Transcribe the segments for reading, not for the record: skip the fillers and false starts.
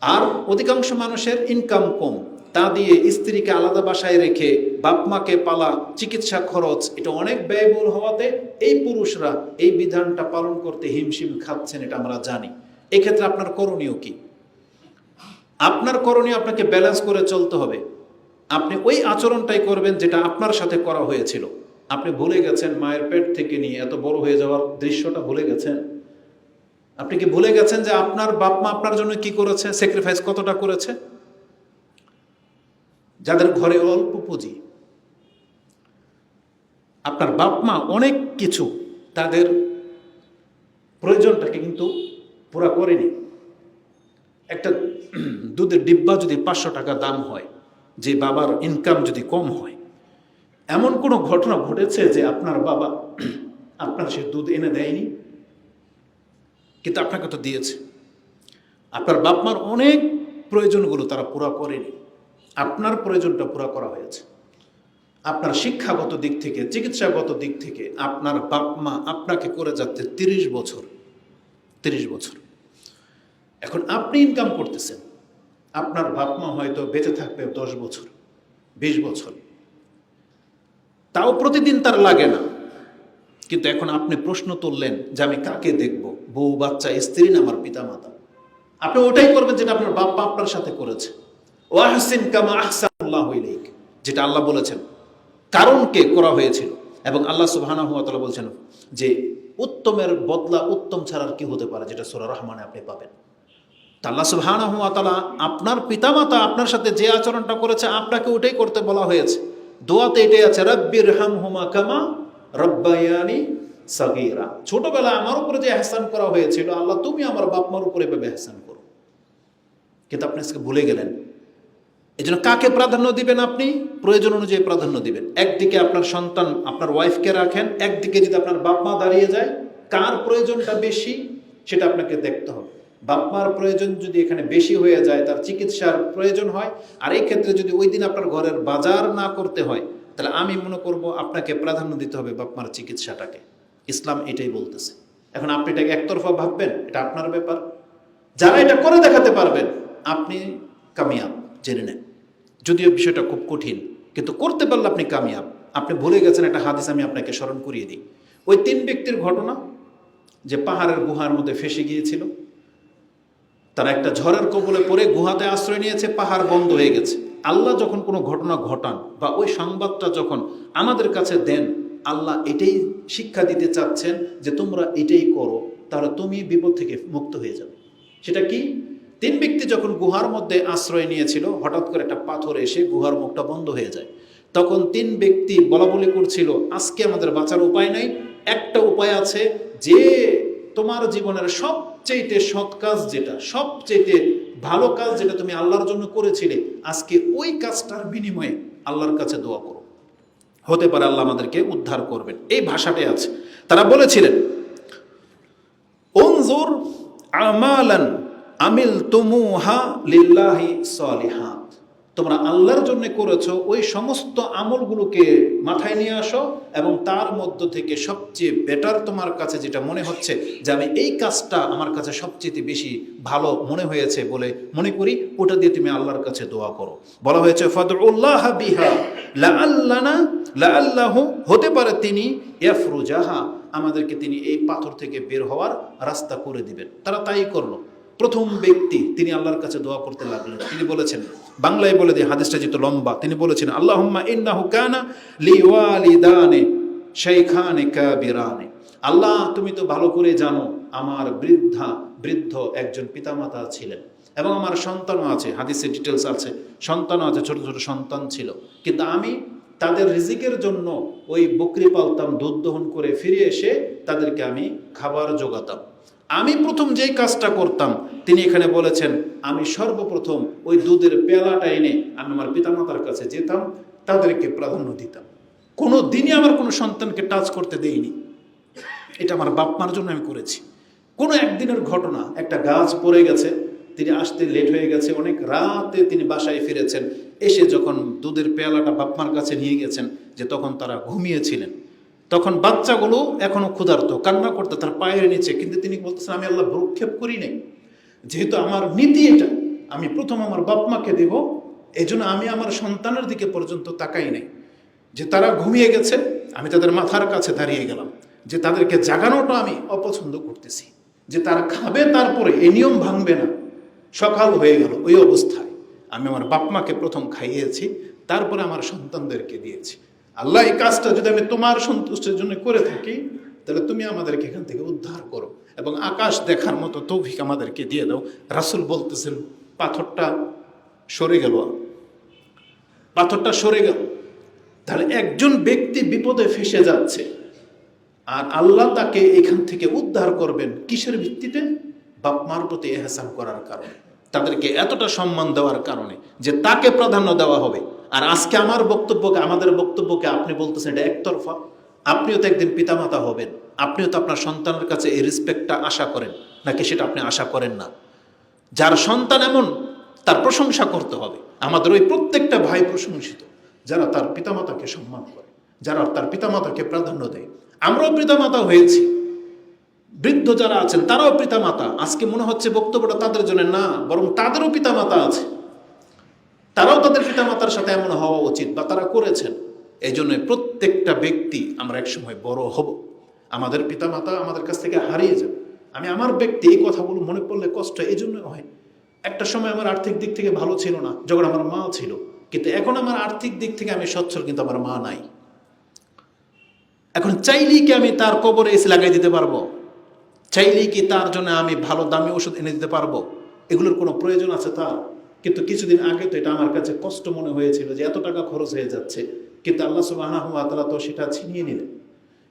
আর অধিকাংশ মানুষের ইনকাম কম, তা দিয়ে স্ত্রীকে আলাদা বাসায় রেখে বাপ মাকে পালা, চিকিৎসা খরচ এটা অনেক ব্যয়বহুল হওয়াতে এই পুরুষরা এই বিধানটা পালন করতে হিমশিম খাচ্ছেন, এটা আমরা জানি। এক্ষেত্রে আপনার করণীয় কি? আপনার করণীয়, আপনাকে ব্যালেন্স করে চলতে হবে। আপনি ওই আচরণটাই করবেন যেটা আপনার সাথে করা হয়েছিল। আপনি ভুলে গেছেন মায়ের পেট থেকে নিয়ে এত বড় হয়ে যাওয়ার দৃশ্যটা ভুলে গেছেন? আপনি কি ভুলে গেছেন যে আপনার বাপ মা আপনার জন্য কি করেছে, স্যাক্রিফাইস কতটা করেছে? যাদের ঘরে অল্প পুঁজি, আপনার বাপ মা অনেক কিছু তাদের প্রয়োজনটাকে কিন্তু পুরা করেনি। একটা দুধের ডিব্বা যদি 500 টাকা দাম হয়, যে বাবার ইনকাম যদি কম হয়, এমন কোনো ঘটনা ঘটেছে যে আপনার বাবা আপনার সে দুধ এনে দেয়নি? কিন্তু আপনাকে তো দিয়েছে। আপনার বাপ মার অনেক প্রয়োজনগুলো তারা পুরা করেনি, আপনার প্রয়োজনটা পুরা করা হয়েছে। আপনার শিক্ষাগত দিক থেকে, চিকিৎসাগত দিক থেকে আপনার বাপ মা আপনাকে করে যাচ্ছে 30 বছর। এখন আপনি ইনকাম করতেছেন, আপনার বাপ মা হয়তো বেঁচে থাকবে 10 বছর, 20 বছর, তাও প্রতিদিন তার লাগে না। কিন্তু এখন আপনি প্রশ্ন তুললেন যে আমি কাকে দেখব, বউ বাচ্চা স্ত্রী না আমার পিতা মাতা? আপনি ওটাই করবেন যেটা আপনার বাপ মা আপনার সাথে করেছে। ওয়াহসিন কামা আহসানাল্লাহু ইলাইক, যেটা আল্লাহ বলেছেন, কারণকে করা হয়েছিল। এবং আল্লাহ সুবহানাহু ওয়া তাআলা বলছেন যে উত্তমের বদলা উত্তম ছাড়ার কি হতে পারে, যেটা সূরা রহমানে আপনি পাবেন। আল্লাহ সুবহানাহু ওয়া তাআলা আপনার পিতামাতা আপনার সাথে যে আচরণটা করেছে আপনাকে ওটাই করতে বলা হয়েছে। দোয়াতে এটাই আছে, রাব্বিরহামহুমা কামা রাব্বায়ানি সাগীরা। ছোটবেলায় আমার উপরে যে ইহসান করা হয়েছিল, আল্লাহ তুমি আমার বাপ মার উপরে এভাবে ইহসান করো। কিন্তু আপনি আজকে ভুলে গেলেন। এই জন্য কাকে প্রাধান্য দিবেন? আপনি প্রয়োজন অনুযায়ী প্রাধান্য দিবেন। একদিকে আপনার সন্তান, আপনার ওয়াইফকে রাখেন, একদিকে যদি আপনার বাপ মা দাঁড়িয়ে যায়, কার প্রয়োজনটা বেশি সেটা আপনাকে দেখতে হবে। বাপ মার প্রয়োজন যদি এখানে বেশি হয়ে যায়, তার চিকিৎসার প্রয়োজন হয়, আর এই ক্ষেত্রে যদি ওই দিন আপনার ঘরের বাজার না করতে হয়, তাহলে আমি মনে করব আপনাকে প্রাধান্য দিতে হবে বাপ মার চিকিৎসাটাকে। ইসলাম এটাই বলতেছে। এখন আপনি এটাকে একতরফা ভাববেন, এটা আপনার ব্যাপার। যারা এটা করে দেখাতে পারবেন, আপনি কামিয়াব, জেনে নেন। যদিও বিষয়টা খুব কঠিন, কিন্তু করতে পারলে আপনি কামিয়াব। আপনি ভুলে গেছেন একটা হাদিস, আমি আপনাকে স্মরণ করিয়ে দিই। ওই 3 ব্যক্তির ঘটনা, যে পাহাড়ের গুহার মধ্যে ফেসে গিয়েছিল। তারা একটা ঝড়ের কবলে পড়ে গুহাতে আশ্রয় নিয়েছে, পাহাড় বন্ধ হয়ে গেছে। আল্লাহ যখন কোনো ঘটনা ঘটান বা ওই সংবাদটা যখন আমাদের কাছে দেন, আল্লাহ এটাই শিক্ষা দিতে চাচ্ছেন যে তোমরা এটাই করো, তাহলে তুমি বিপদ থেকে মুক্ত হয়ে যাবে। সেটা কি? 3 ব্যক্তি যখন গুহার মধ্যে আশ্রয় নিয়েছিল, হঠাৎ করে একটা পাথর এসে গুহার মুখটা বন্ধ হয়ে যায়। তখন 3 ব্যক্তি বলাবলি করছিল, আজকে আমাদের বাঁচার উপায় নাই, একটা উপায় আছে, যে তোমার জীবনের সবচেয়ে সৎ কাজ যেটা, সবচেয়ে ভালো কাজ যেটা তুমি আল্লাহর জন্য করেছিলে, আজকে ওই কাজটার বিনিময়ে আল্লাহর কাছে দোয়া করো, হতে পারে আল্লাহ আমাদেরকে উদ্ধার করবেন। এই ভাষাটাই আছে। তারা বলেছিলেন, উনজুর আমালান আমিলতুমুহা লিল্লাহি সলিহাত, তোমরা আল্লাহর জন্য করেছো ওই সমস্ত আমলগুলোকে মাথায় নিয়ে আসো, এবং তার মধ্য থেকে সবচেয়ে বেটার তোমার কাছে যেটা মনে হচ্ছে যে আমি এই কাজটা আমার কাছে সবচেয়ে বেশি ভালো মনে হয়েছে বলে মনে করি, ওটা দিয়ে তুমি আল্লাহর কাছে দোয়া করো। বলা হয়েছে ফাদউল্লাহ বিহা লাআল্লাহু, হতে পারে তিনি ইয়াফরুজাহা, আমাদেরকে তিনি এই পাথর থেকে বের হওয়ার রাস্তা করে দিবেন। তারা তাই করলো। প্রথম ব্যক্তি তিনি আল্লাহর কাছে দোয়া করতে লাগলেন। তিনি বলেছেন, বাংলায় বলে দিয়ে হাদিসটা যেহেতু লম্বা, তিনি বলেছেন, আল্লাহুম্মা ইন্নাহু কানা লিওয়ালিদানে শাইখানে কাবিরানে, আল্লাহ তুমি তো ভালো করে জানো আমার বৃদ্ধ একজন পিতামাতা ছিলেন, এবং আমার সন্তানও আছে, হাদিসে ডিটেলস আছে, সন্তানও আছে, ছোট ছোট সন্তান ছিল, কিন্তু আমি তাদের রিজিকের জন্য ওই বকরি পালতাম, দুধ দহন করে ফিরে এসে তাদেরকে আমি খাবার জোগাতাম। আমি প্রথম যেই কাজটা করতাম, তিনি এখানে বলেছেন, আমি সর্বপ্রথম ওই দুধের পেয়ালাটা এনে আমি আমার পিতামাতার কাছে যেতাম, তাদেরকে প্রাধান্য দিতাম। কোনো দিনই আমার কোনো সন্তানকে টাচ করতে দেইনি। এটা আমার বাপ মার জন্য আমি করেছি। কোনো একদিনের ঘটনা, একটা গাছ পড়ে গেছে, তিনি আসতে লেট হয়ে গেছে, অনেক রাতে তিনি বাসায় ফিরেছেন, এসে যখন দুধের পেয়ালাটা বাপ মার কাছে নিয়ে গেছেন, যে তখন তারা ঘুমিয়েছিলেন, তখন বাচ্চাগুলো এখনো ক্ষুধার্ত, কান্না করতে তার পায়ের নিচে, কিন্তু তিনি বলতেছেন আমি আল্লাহ ভ্রুক্ষেপ করি নাই, যেহেতু আমার নীতি এটা, আমি প্রথম আমার বাপ মাকে দেব। এই জন্য আমি আমার সন্তানের দিকে পর্যন্ত তাকাই নাই, যে তারা ঘুমিয়ে গেছে আমি তাদের মাথার কাছে দাঁড়িয়ে গেলাম, যে তাদেরকে জাগানোটা আমি অপছন্দ করতেছি, যে তারা খাবে তারপরে এই নিয়ম ভাঙবে না। সকাল হয়ে গেল, ওই অবস্থায় আমি আমার বাপ মাকে প্রথম খাইয়েছি, তারপরে আমার সন্তানদেরকে দিয়েছি। আল্লাহ, এই কাজটা যদি আমি তোমার সন্তুষ্টির জন্য করে থাকি, তাহলে তুমি আমাদেরকে এখান থেকে উদ্ধার করো এবং আকাশ দেখার মতো তৌফিক আমাদেরকে দিয়ে দাও। রাসূল বলতেছেন, পাথরটা সরে গেল, পাথরটা সরে গেল। তাহলে একজন ব্যক্তি বিপদে ফেসে যাচ্ছে, আর আল্লাহ তাকে এখান থেকে উদ্ধার করবেন কিসের ভিত্তিতে? বাপ মার প্রতি এহসান করার কারণে, তাদেরকে এতটা সম্মান দেওয়ার কারণে যে তাকে প্রাধান্য দেওয়া হবে। আর আজকে আমার বক্তব্যকে, আমাদের বক্তব্যকে আপনি বলতেছেন এটা একতরফা। আপনিও তো একদিন পিতামাতা হবেন, আপনিও তো আপনার সন্তানের কাছে এই রেসপেক্টটা আশা করেন, নাকি সেটা আপনি আশা করেন না? যার সন্তান এমন, তার প্রশংসা করতে হবে। আমাদের ওই প্রত্যেকটা ভাই প্রশংসিত যারা তার পিতামাতাকে সম্মান করে, যারা তার পিতামাতাকে প্রাধান্য দেয়। আমরাও পিতামাতা হয়েছি, বৃদ্ধ যারা আছেন তারাও পিতামাতা। আজকে মনে হচ্ছে বক্তব্যটা তাদের জন্য না, বরং তাদেরও পিতামাতা আছে, তারাও তাদের পিতামাতার সাথে এমন হওয়া উচিত, বা তারা করেছেন। এই জন্য প্রত্যেকটা ব্যক্তি আমরা একসময় বড় হব, আমাদের পিতামাতা আমাদের কাছ থেকে হারিয়ে যাবে। আমি আমার ব্যক্তি এই কথাগুলো মনে পড়লে কষ্ট এই জন্য হয়। একটা সময় আমার আর্থিক দিক থেকে ভালো ছিল না, যখন আমার মা ছিল, কিন্তু এখন আমার আর্থিক দিক থেকে আমি সচ্ছল, কিন্তু আমার মা নাই। এখন চাইলেই কি আমি তার কবরে এসে লাগাই দিতে পারবো? চাইলেই কি তার জন্য আমি ভালো দামি ওষুধ এনে দিতে পারবো? এগুলোর কোনো প্রয়োজন আছে তার? কিন্তু কিছুদিন আগে তো এটা আমার কাছে কষ্ট মনে হয়েছিল যে এত টাকা খরচ হয়ে যাচ্ছে, কিন্তু আল্লাহ সুবহানাহু ওয়া তাআলা তো সেটা ছিনিয়ে নিলেন।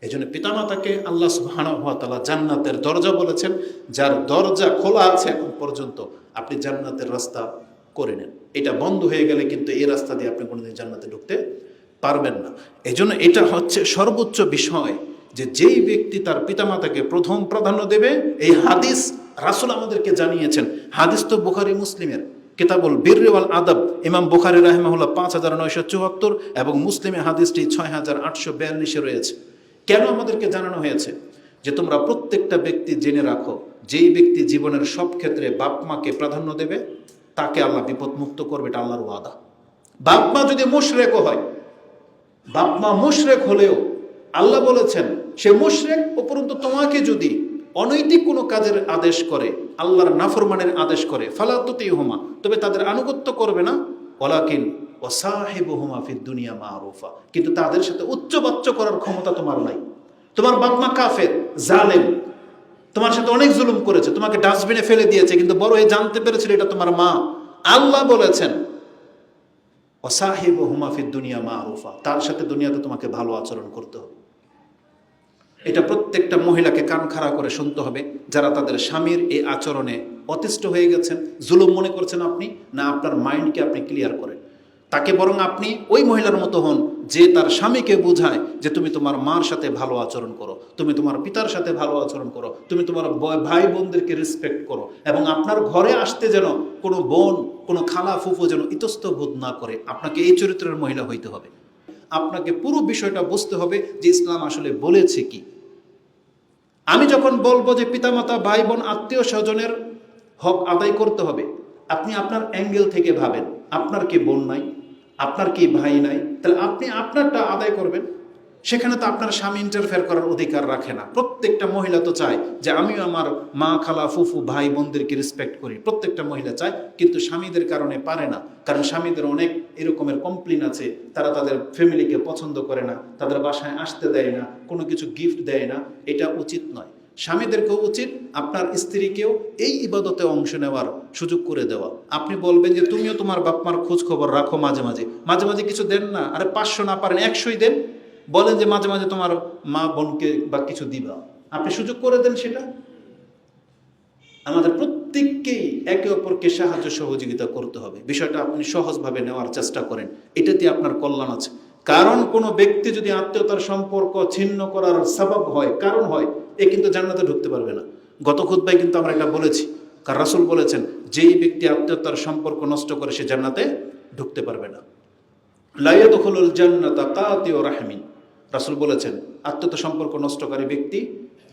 এই জন্য পিতামাতাকে আল্লাহ সুবহানাহু ওয়া তাআলা জান্নাতের দরজা বলেছেন, যার দরজা খোলা আছে এখন পর্যন্ত, আপনি জান্নাতের রাস্তা করে নেন। এটা বন্ধ হয়ে গেলে কিন্তু এই রাস্তা দিয়ে আপনি কোনোদিন জান্নাতে ঢুকতে পারবেন না। এই জন্য এটা হচ্ছে সর্বোচ্চ বিষয়, যে যেই ব্যক্তি তার পিতামাতাকে প্রথম প্রাধান্য দেবে। এই হাদিস রাসূল আমাদেরকে জানিয়েছেন। হাদিস তো বুখারী মুসলিমের কিতাবুল বিররি ওয়াল আদব, ইমাম বুখারী রাহিমাহুল্লাহ 5974 এবং মুসলিমে হাদিসটি 6842 রয়েছে। কেন আমাদেরকে জানানো হয়েছে? যে তোমরা প্রত্যেকটা ব্যক্তি জেনে রাখো, যেই ব্যক্তি জীবনের সব ক্ষেত্রে বাপ মাকে প্রাধান্য দেবে তাকে আল্লাহ বিপদ মুক্ত করবে, এটা আল্লাহর ওয়াদা। বাপ মা যদি মুশরিকও হয়, বাপ মা মুশরিক হলেও আল্লাহ বলেছেন সে মুশরিক, উপরন্তু তোমাকে যদি অনৈতিক কোনো কাজের আদেশ করে, আল্লাহর নাফরমানের আদেশ করে, ফালা তুতিহুমা, তবে তাদের আনুগত্য করবে না। ওয়ালাকিন ওয়াসাহিবুহুমা ফিদ দুনিয়া মারুফা, কিন্তু তাদের সাথে উচ্চবাচ্য করার ক্ষমতা তোমার নাই। তোমার বাপ মা কাফের, জালেম, তোমার সাথে অনেক জুলুম করেছে, তোমাকে ডাস্টবিনে ফেলে দিয়েছে, কিন্তু বড় হয়ে জানতে পেরেছিল এটা তোমার মা। আল্লাহ বলেছেন ওয়াসাহিবুহুমা ফিদ দুনিয়া মারুফা, তার সাথে দুনিয়াতে তোমাকে ভালো আচরণ করতে হবে। এটা প্রত্যেকটা মহিলাকে কান খাড়া করে শুনতে হবে, যারা তাদের স্বামীর এই আচরণে অতিষ্ঠ হয়ে গেছেন, জুলুম মনে করছেন আপনি, না আপনার মাইন্ডকে আপনি ক্লিয়ার করেন তাকে, বরং আপনি ওই মহিলার মতো হন যে তার স্বামীকে বোঝায় যে তুমি তোমার মার সাথে ভালো আচরণ করো, তুমি তোমার পিতার সাথে ভালো আচরণ করো, তুমি তোমার ভাই বোনদেরকে রেসপেক্ট করো, এবং আপনার ঘরে আসতে যেন কোনো বোন, কোনো খালা ফুফু যেন ইতস্তত বোধ না করে। আপনাকে এই চরিত্রের মহিলা হইতে হবে। আপনাকে পুরো বিষয়টা বুঝতে হবে যে ইসলাম আসলে বলেছে কি। আমি যখন বলবো যে পিতামাতা, ভাই বোন, আত্মীয় স্বজনের হক আদায় করতে হবে, আপনি আপনার অ্যাঙ্গেল থেকে ভাবেন, আপনার কি বোন নাই, আপনার কি ভাই নাই, তাহলে আপনি আপনারটা আদায় করবেন। সেখানে তো আপনার স্বামী ইন্টারফেয়ার করার অধিকার রাখে না। প্রত্যেকটা মহিলা তো চায় যে আমিও আমার মা, খালা, ফুফু, ভাই বোনদেরকে রেসপেক্ট করি, প্রত্যেকটা মহিলা চায়, কিন্তু স্বামীদের কারণে পারে না। কারণ স্বামীদের অনেক এরকমের কমপ্লেন আছে, তারা তাদের ফ্যামিলিকে পছন্দ করে না, তাদের বাসায় আসতে দেয় না, কোনো কিছু গিফট দেয় না। এটা উচিত নয়। স্বামীদেরকেও উচিত আপনার স্ত্রীকেও এই ইবাদতে অংশ নেওয়ার সুযোগ করে দেওয়া। আপনি বলবেন যে তুমিও তোমার বাপ মার খোঁজ খবর রাখো, মাঝে মাঝে মাঝে মাঝে কিছু দেন না, আরে 500 না পারেন 100ই দেন, বলেন যে মাঝে মাঝে তোমার মা বোনকে বা কিছু দিবা, আপনি সুযোগ করে দেন সেটা। আমাদের প্রত্যেককেই একে অপরকে সাহায্য সহযোগিতা করতে হবে। বিষয়টা আপনি সহজভাবে নেওয়ার চেষ্টা করেন, এটাতে আপনার কল্যাণ আছে। কারণ কোনো ব্যক্তি যদি আত্মীয়তার সম্পর্ক ছিন্ন করার সবব হয়, কারণ হয়, এ কিন্তু জান্নাতে ঢুকতে পারবে না। গত খুতবায় কিন্তু আমরা এটা বলেছি, কারণ রাসূল বলেছেন যেই ব্যক্তি আত্মীয়তার সম্পর্ক নষ্ট করে সে জান্নাতে ঢুকতে পারবে না। লা ইয়াদখুলুল জান্নাতা কাতিউ রাহমিন, রাসূল বলেছেন আত্মীয়তা সম্পর্ক নষ্টকারী ব্যক্তি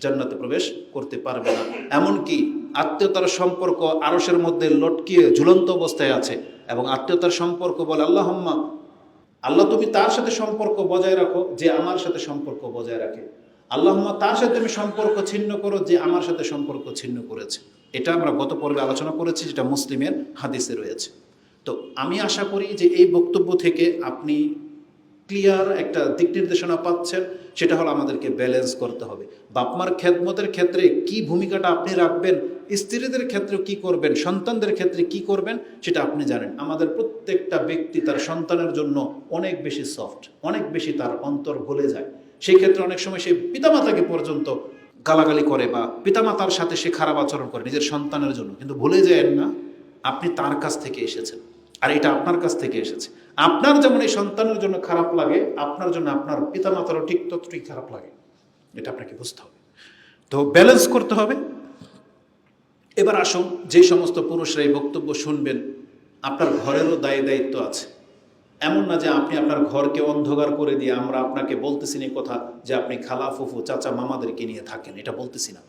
জান্নাতে প্রবেশ করতে পারবে না। এমনকি আত্মীয়তার সম্পর্ক আরশের মধ্যে লটকিয়ে ঝুলন্ত অবস্থায় আছে, এবং আত্মীয়তার সম্পর্ক বলে আল্লাহুম্মা, আল্লাহ তুমি তার সাথে সম্পর্ক বজায় রাখো যে আমার সাথে সম্পর্ক বজায় রাখে, আল্লাহুম্মা তার সাথে তুমি সম্পর্ক ছিন্ন করো যে আমার সাথে সম্পর্ক ছিন্ন করেছে। এটা আমরা গত পর্বে আলোচনা করেছি, যেটা মুসলিমের হাদিসে রয়েছে। তো আমি আশা করি যে এই বক্তব্য থেকে আপনি ক্লিয়ার একটা দিক নির্দেশনা পাচ্ছেন। সেটা হলো আমাদেরকে ব্যালেন্স করতে হবে। বাপমার খেদমতের ক্ষেত্রে কি ভূমিকাটা আপনি রাখবেন, স্ত্রীদের ক্ষেত্রে কি করবেন, সন্তানদের ক্ষেত্রে কি করবেন, সেটা আপনি জানেন। আমাদের প্রত্যেকটা ব্যক্তি তার সন্তানের জন্য অনেক বেশি সফট, অনেক বেশি তার অন্তর ভুলে যায়। সেই ক্ষেত্রে অনেক সময় সে পিতামাতাকে পর্যন্ত গালাগালি করে বা পিতামাতার সাথে সে খারাপ আচরণ করে নিজের সন্তানের জন্য, কিন্তু ভুলে যায় না আপনি তার কাছ থেকে এসেছেন, আর এটা আপনার কাছ থেকে এসেছে। আপনার যেমন এই সন্তানের জন্য খারাপ লাগে, আপনার জন্য আপনার পিতামাতারও ঠিক ততটাই খারাপ লাগে। এটা আপনাকে বুঝতে হবে। তো ব্যালেন্স করতে হবে। এবার আসুন, যে সমস্ত পুরুষরা এই বক্তব্য শুনবেন, আপনার ঘরেরও দায়িত্ব আছে। এমন না যে আপনি আপনার ঘরকে অন্ধকার করে দিয়ে আমরা আপনাকে বলতেছি না কথা যে আপনি খালা ফুফু চাচা মামাদেরকে নিয়ে থাকেন, এটা বলতেছি না।